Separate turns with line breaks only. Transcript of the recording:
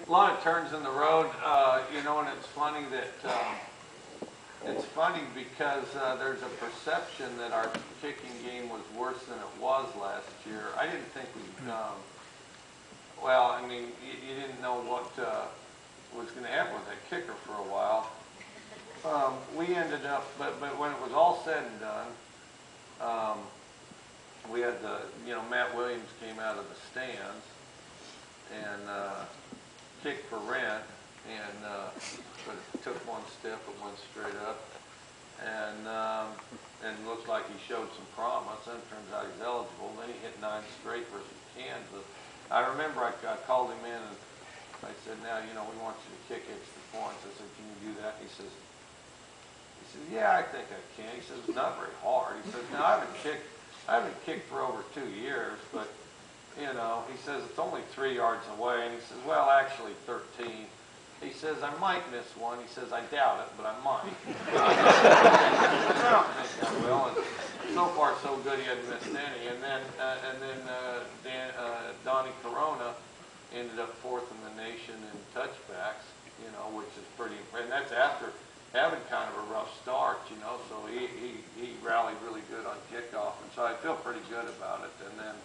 A lot of turns in the road, you know, and it's funny that because there's a perception that our kicking game was worse than it was last year. I didn't think we, well, I mean, you didn't know what was going to happen with that kicker for a while. We ended up, but when it was all said and done, we had Matt Williams came out of the stands and kicked for rent, and but it took one step and went straight up, and looked like he showed some promise. And it turns out he's eligible. Then he hit 9 straight versus Kansas. I remember I called him in and I said, "Now we want you to kick extra points." I said, "Can you do that?" He says, "Yeah, I think I can." He says, "It's not very hard." He says, "Now I haven't kicked for over 2 years, but he says it's only 3 yards away." And he says, "Well, actually 13. He says, "I might miss one." He says, "I doubt it, but I might." I don't think I will. And so far, so good. He hadn't missed any. And then Donnie Corona ended up 4th in the nation in touchbacks. Which is pretty. And that's after having kind of a rough start. So he rallied really good on kickoff, and so I feel pretty good about it. And then